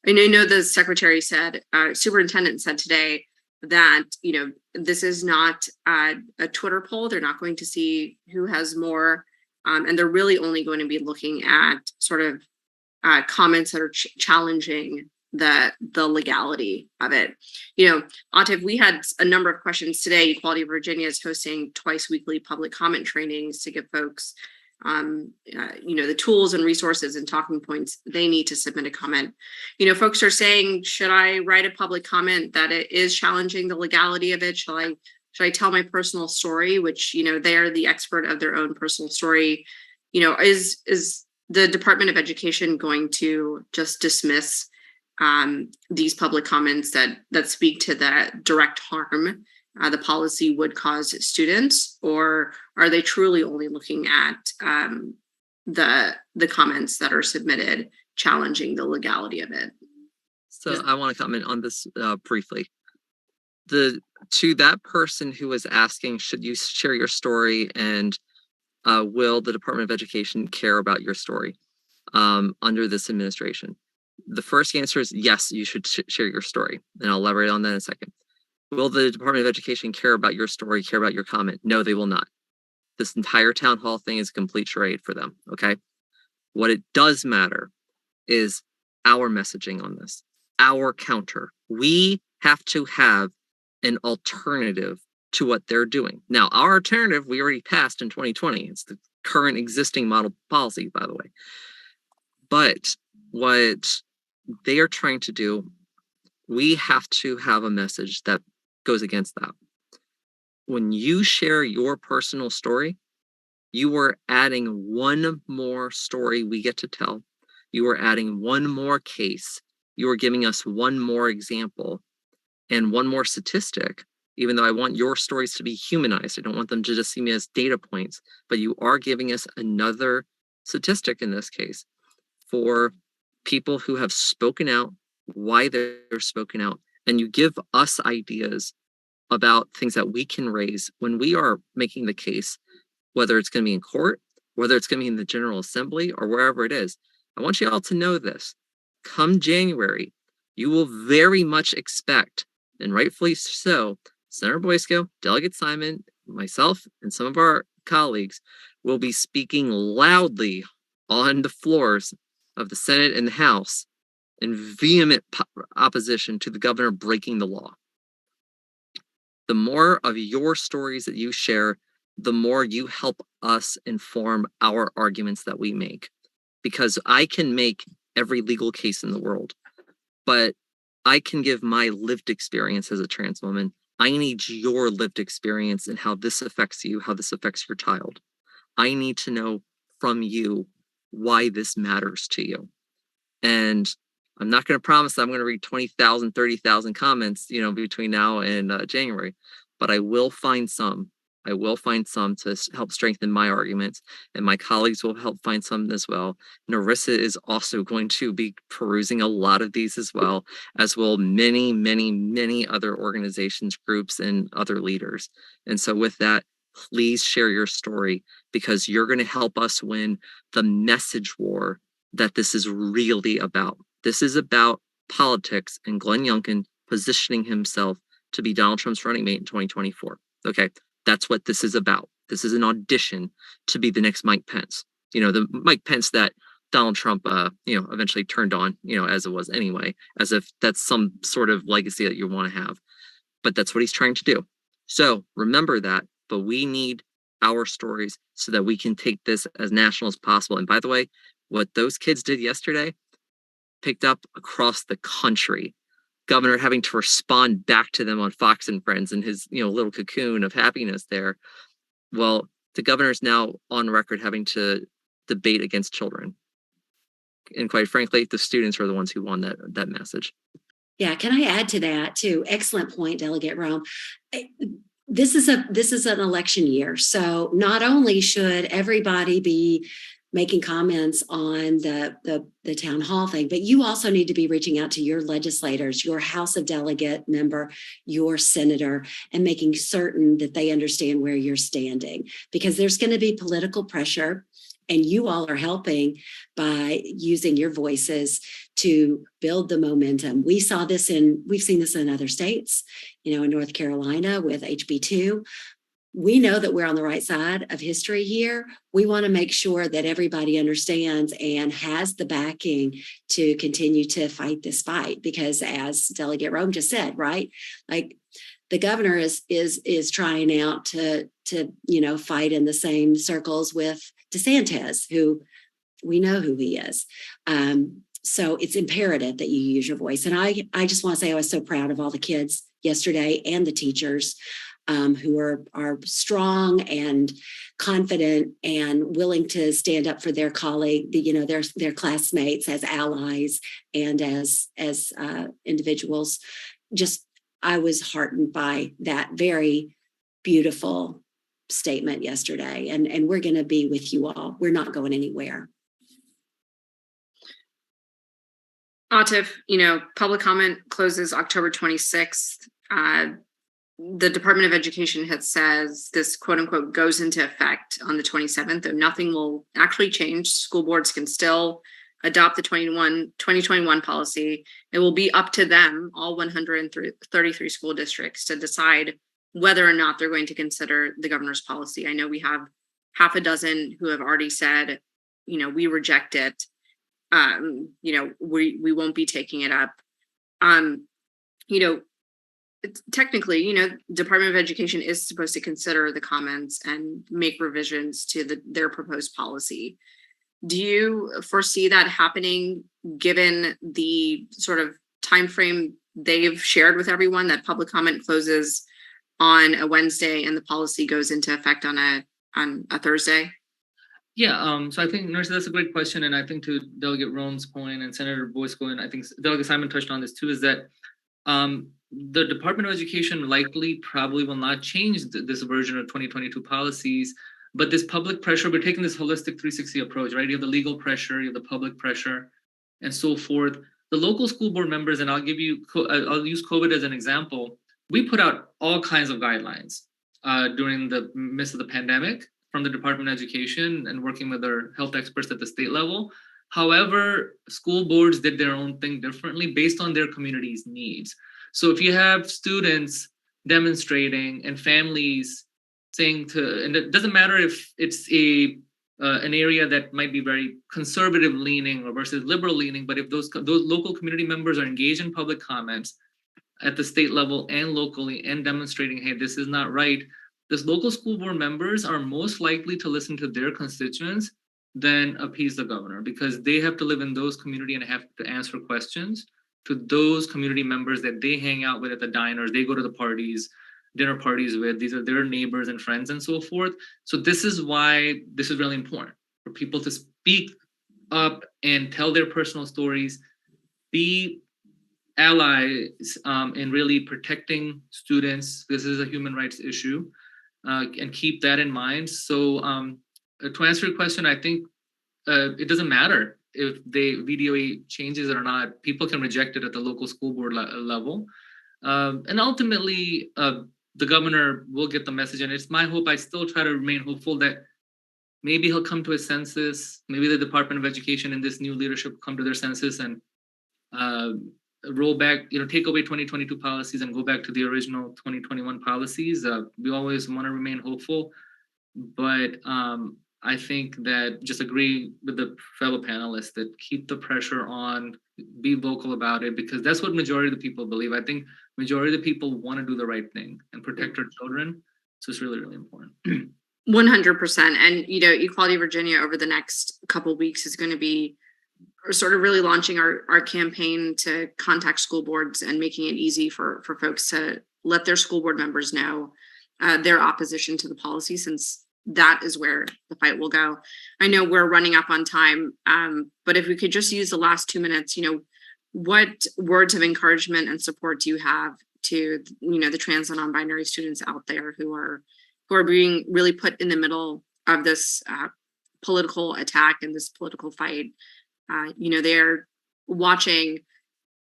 And I know the secretary said, superintendent said today that, this is not a Twitter poll. They're not going to see who has more. And they're really only going to be looking at sort of comments that are challenging the legality of it. Atif, we had a number of questions today. Equality of Virginia is hosting twice weekly public comment trainings to give folks the tools and resources and talking points they need to submit a comment. Folks are saying, should I write a public comment that it is challenging the legality of it? Should I tell my personal story, which, they're the expert of their own personal story? Is the Department of Education going to just dismiss these public comments that speak to the direct harm the policy would cause students, or are they truly only looking at the comments that are submitted challenging the legality of it? So I want to comment on this briefly. To that person who was asking, should you share your story, and will the Department of Education care about your story under this administration? The first answer is yes, you should share your story, and I'll elaborate on that in a second. Will the Department of Education care about your story, care about your comment? No, they will not. This entire town hall thing is a complete charade for them, okay? What it does matter is our messaging on this, our counter. We have to have an alternative to what they're doing. Now, our alternative, we already passed in 2020. It's the current existing model policy, by the way. But what they are trying to do, we have to have a message that goes against that. When you share your personal story, you are adding one more story we get to tell. You are adding one more case. You are giving us one more example and one more statistic, even though I want your stories to be humanized. I don't want them to just see me as data points, but you are giving us another statistic in this case for people who have spoken out, why they're spoken out, and you give us ideas about things that we can raise when we are making the case, whether it's going to be in court, whether it's going to be in the General Assembly, or wherever it is. I want you all to know this. Come January, you will very much expect, and rightfully so, Senator Boysko, Delegate Simon, myself, and some of our colleagues will be speaking loudly on the floors of the Senate and the House in vehement opposition to the governor breaking the law. The more of your stories that you share, the more you help us inform our arguments that we make. Because I can make every legal case in the world, but I can give my lived experience as a trans woman. I need your lived experience and how this affects you, how this affects your child. I need to know from you why this matters to you. And I'm not going to promise that I'm going to read 20,000, 30,000 comments, between now and January, but I will find some. I will find some to help strengthen my arguments, and my colleagues will help find some as well. Narissa is also going to be perusing a lot of these as well, as will many, many, many other organizations, groups, and other leaders. And so with that, please share your story, because you're going to help us win the message war that this is really about. This is about politics and Glenn Youngkin positioning himself to be Donald Trump's running mate in 2024. Okay, that's what this is about. This is an audition to be the next Mike Pence. The Mike Pence that Donald Trump, eventually turned on, as it was anyway, as if that's some sort of legacy that you want to have. But that's what he's trying to do. So remember that, but we need our stories so that we can take this as national as possible. And by the way, what those kids did yesterday picked up across the country. Governor having to respond back to them on Fox and Friends and his, little cocoon of happiness there. Well, the governor's now on record having to debate against children. And quite frankly, the students are the ones who won that message. Yeah, can I add to that too? Excellent point, Delegate Rome. This is an election year. So not only should everybody be making comments on the town hall thing, but you also need to be reaching out to your legislators, your House of Delegate member, your senator, and making certain that they understand where you're standing, because there's going to be political pressure And you all are helping by using your voices to build the momentum. We've seen this in other states, in North Carolina with HB2. We know that we're on the right side of history here. We want to make sure that everybody understands and has the backing to continue to fight this fight, because as Delegate Rome just said, right? Like, the governor is trying out to fight in the same circles with DeSantis, who we know who he is. So it's imperative that you use your voice. And I just want to say I was so proud of all the kids yesterday and the teachers who are strong and confident and willing to stand up for their colleague, their classmates as allies and as individuals. Just, I was heartened by that very beautiful statement yesterday, and we're going to be with you all. We're not going anywhere. Atif, public comment closes October 26th. The Department of Education says this quote unquote goes into effect on the 27th, though nothing will actually change. School boards can still adopt the 2021 policy. It will be up to them, all 133 school districts, to decide whether or not they're going to consider the governor's policy. I know we have half a dozen who have already said, we reject it. We won't be taking it up. Technically, Department of Education is supposed to consider the comments and make revisions to their proposed policy. Do you foresee that happening, given the sort of time frame they've shared with everyone, that public comment closes on a Wednesday and the policy goes into effect on a Thursday? Yeah, so I think, Nurse, that's a great question. And I think to Delegate Rome's point and Senator Boysko, and I think Delegate Simon touched on this too, is that the Department of Education probably will not change this version of 2022 policies, but this public pressure, we're taking this holistic 360 approach, right? You have the legal pressure, you have the public pressure, and so forth. The local school board members, and I'll use COVID as an example. We put out all kinds of guidelines during the midst of the pandemic from the Department of Education and working with our health experts at the state level. However, school boards did their own thing differently based on their community's needs. So if you have students demonstrating and families saying and it doesn't matter if it's an area that might be very conservative leaning or versus liberal leaning, but if those local community members are engaged in public comments at the state level and locally and demonstrating, hey, this is not right, those local school board members are most likely to listen to their constituents than appease the governor, because they have to live in those community and have to answer questions to those community members that they hang out with at the diners, they go to the parties, dinner parties with. These are their neighbors and friends and so forth. So this is why this is really important for people to speak up and tell their personal stories, be allies in really protecting students. This is a human rights issue, and keep that in mind. So to answer your question, I think it doesn't matter if the VDOE changes it or not. People can reject it at the local school board level. And ultimately, the governor will get the message. And it's my hope, I still try to remain hopeful that maybe he'll come to his senses. Maybe the Department of Education and this new leadership will come to their senses and roll back, take away 2022 policies and go back to the original 2021 policies. We always want to remain hopeful, but I think that just agree with the fellow panelists that keep the pressure on, be vocal about it, because that's what majority of the people believe. I think majority of the people want to do the right thing and protect our children. So it's really, really important. 100%. And, Equality Virginia over the next couple of weeks is going to be sort of really launching our campaign to contact school boards and making it easy for folks to let their school board members know their opposition to the policy, since that is where the fight will go. I know we're running up on time, but if we could just use the last 2 minutes, what words of encouragement and support do you have to, the trans and non-binary students out there who are being really put in the middle of this political attack and this political fight? They're watching,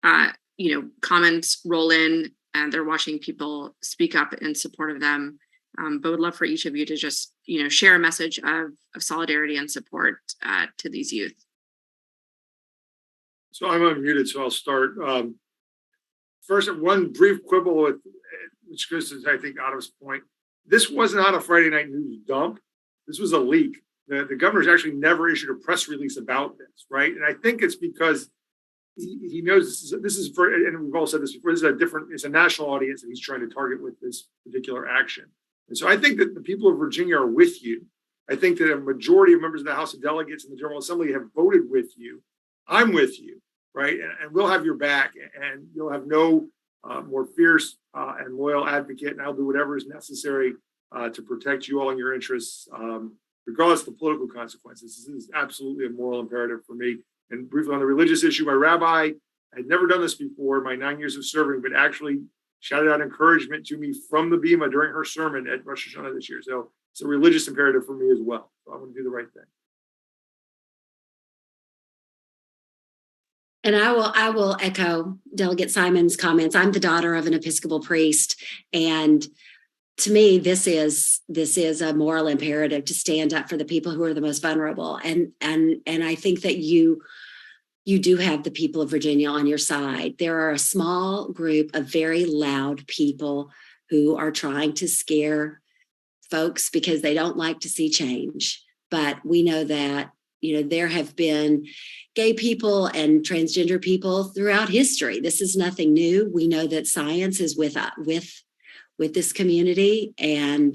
comments roll in, and they're watching people speak up in support of them. But would love for each of you to just, share a message of solidarity and support to these youth. So I'm unmuted, so I'll start. First, one brief quibble with, which goes to, I think, Otto's point. This was not a Friday night news dump. This was a leak. The governor's actually never issued a press release about this, right? And I think it's because he knows this is for, and we've all said this before, it's a national audience that he's trying to target with this particular action. And so I think that the people of Virginia are with you. I think that a majority of members of the House of Delegates and the General Assembly have voted with you. I'm with you, right? And we'll have your back, and you'll have no more fierce and loyal advocate, and I'll do whatever is necessary to protect you all in your interests, regardless of the political consequences. This is absolutely a moral imperative for me. And briefly on the religious issue, my rabbi had never done this before in my 9 years of serving, but actually shouted out encouragement to me from the Bema during her sermon at Rosh Hashanah this year. So it's a religious imperative for me as well. So I'm going to do the right thing. And I will echo Delegate Simon's comments. I'm the daughter of an Episcopal priest, and to me, this is a moral imperative to stand up for the people who are the most vulnerable. And I think that you do have the people of Virginia on your side. There are a small group of very loud people who are trying to scare folks because they don't like to see change. But we know that, there have been gay people and transgender people throughout history. This is nothing new. We know that science is with this community, and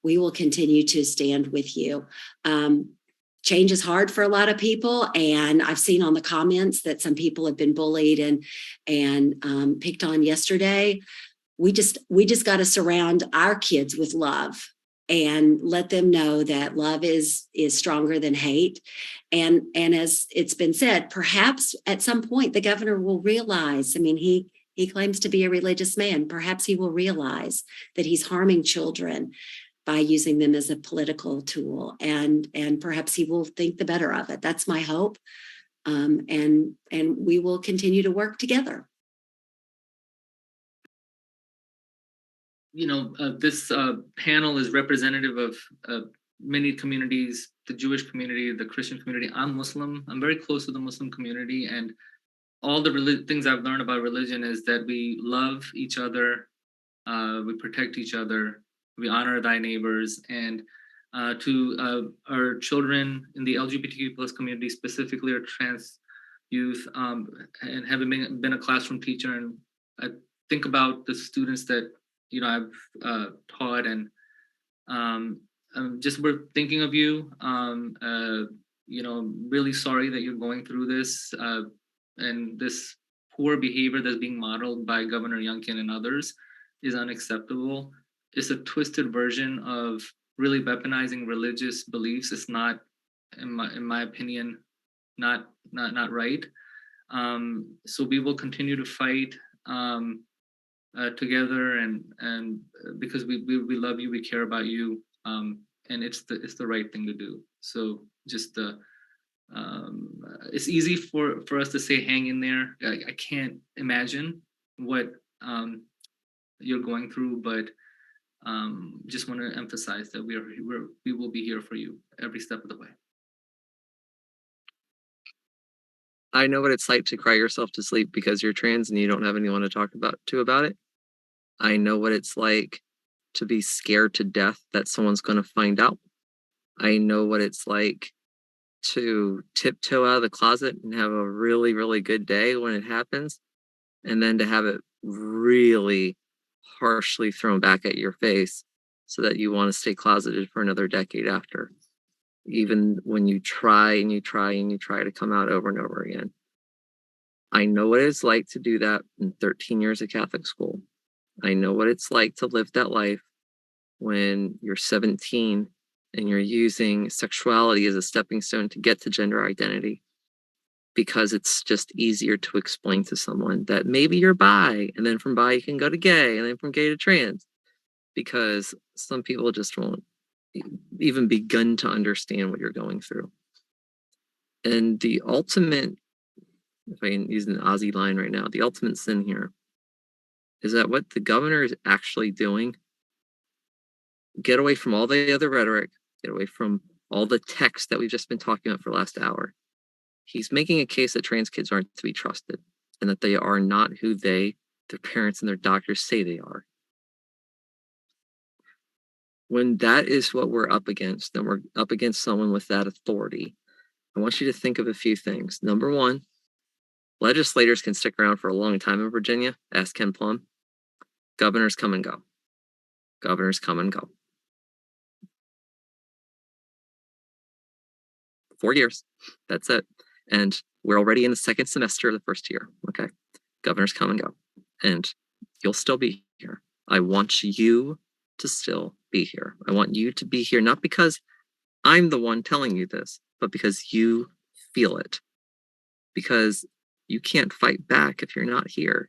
we will continue to stand with you. Change is hard for a lot of people, and I've seen on the comments that some people have been bullied and picked on yesterday. We just got to surround our kids with love and let them know that love is stronger than hate. And as it's been said, perhaps at some point the governor will realize, he claims to be a religious man. Perhaps he will realize that he's harming children by using them as a political tool, and perhaps he will think the better of it. That's my hope, and we will continue to work together. This panel is representative of many communities, the Jewish community, the Christian community. I'm Muslim. I'm very close to the Muslim community, and all the things I've learned about religion is that we love each other, we protect each other, we honor thy neighbors, and to our children in the LGBTQ plus community, specifically our trans youth, and having been a classroom teacher, and I think about the students that I've taught, and just we're thinking of you. Really sorry that you're going through this. And this poor behavior that's being modeled by Governor Youngkin and others is unacceptable. It's a twisted version of really weaponizing religious beliefs. It's not, in my opinion, not right. So we will continue to fight together, and because we love you, we care about you, and it's the right thing to do. So just it's easy for us to say hang in there. I can't imagine what you're going through, but just want to emphasize that we will be here for you every step of the way. I know what it's like to cry yourself to sleep because you're trans and you don't have anyone to talk about it. I know what it's like to be scared to death that someone's going to find out. I know what it's like to tiptoe out of the closet and have a really, really good day when it happens, and then to have it really harshly thrown back at your face so that you want to stay closeted for another decade after, even when you try and you try and you try to come out over and over again. I know what it's like to do that in 13 years of Catholic school. I know what it's like to live that life when you're 17 and you're using sexuality as a stepping stone to get to gender identity, because it's just easier to explain to someone that maybe you're bi, and then from bi you can go to gay, and then from gay to trans, because some people just won't even begin to understand what you're going through. And the ultimate, if I can use an Aussie line right now, the ultimate sin here is that what the governor is actually doing get away from all the other rhetoric, get away from all the text that we've just been talking about for the last hour. He's making a case that trans kids aren't to be trusted and that they are not who their parents and their doctors say they are. When that is what we're up against, then we're up against someone with that authority. I want you to think of a few things. Number one, legislators can stick around for a long time in Virginia. Ask Ken Plum. Governors come and go. Governors come and go. 4 years. That's it. And we're already in the second semester of the first year. Okay. Governors come and go. And you'll still be here. I want you to still be here. I want you to be here, not because I'm the one telling you this, but because you feel it. Because you can't fight back if you're not here.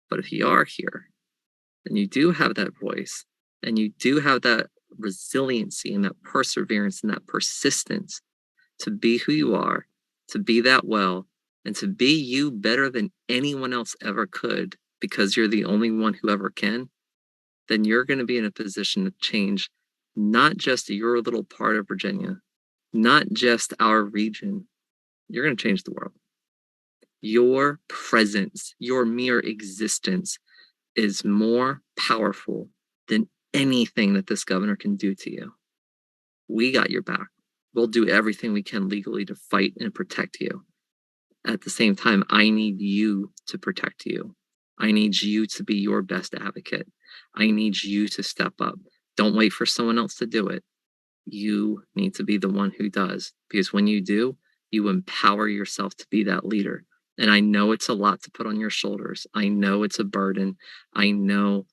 But if you are here, then you do have that voice and you do have that resiliency and that perseverance and that persistence to be who you are, to be that well, and to be you better than anyone else ever could, because you're the only one who ever can, then you're going to be in a position to change not just your little part of Virginia, not just our region. You're going to change the world. Your presence, your mere existence is more powerful than anything that this governor can do to you. We got your back. We'll do everything we can legally to fight and protect you. At the same time, I need you to protect you. I need you to be your best advocate. I need you to step up. Don't wait for someone else to do it. You need to be the one who does, because when you do, you empower yourself to be that leader. And I know it's a lot to put on your shoulders. I know it's a burden. I know,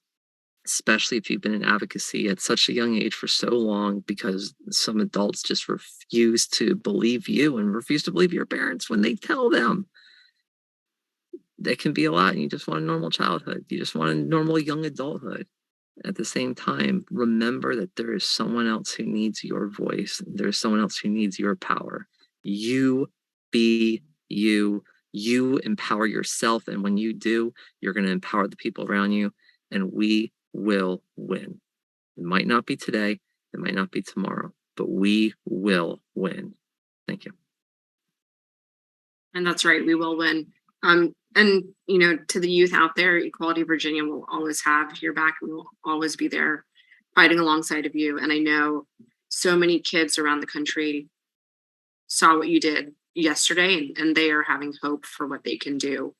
especially if you've been in advocacy at such a young age for so long, because some adults just refuse to believe you and refuse to believe your parents when they tell them. That can be a lot, and you just want a normal childhood. You just want a normal young adulthood. At the same time, remember that there is someone else who needs your voice. There's someone else who needs your power. You be you. You empower yourself, and when you do, you're going to empower the people around you, and we will win. It might not be today, it might not be tomorrow, but we will win. Thank you. And that's right, we will win. And to the youth out there, Equality Virginia will always have your back, and we will always be there fighting alongside of you. And I know so many kids around the country saw what you did yesterday, and they are having hope for what they can do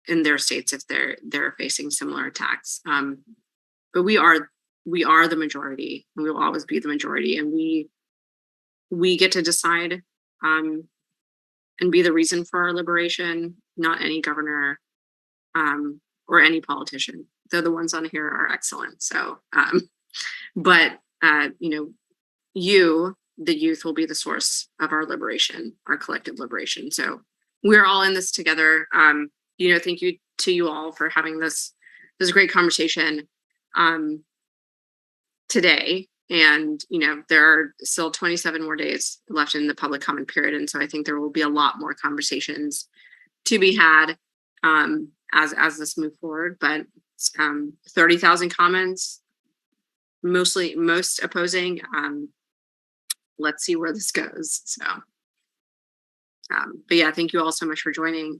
in their states if they're facing similar attacks. But we are the majority, and we will always be the majority, and we get to decide and be the reason for our liberation, not any governor or any politician. Though the ones on here are excellent. So but you, the youth, will be the source of our liberation, our collective liberation. So we're all in this together. Thank you to you all for having this great conversation today. And there are still 27 more days left in the public comment period, and so I think there will be a lot more conversations to be had as this move forward. But 30,000 comments, most opposing. Let's see where this goes. So but yeah, thank you all so much for joining.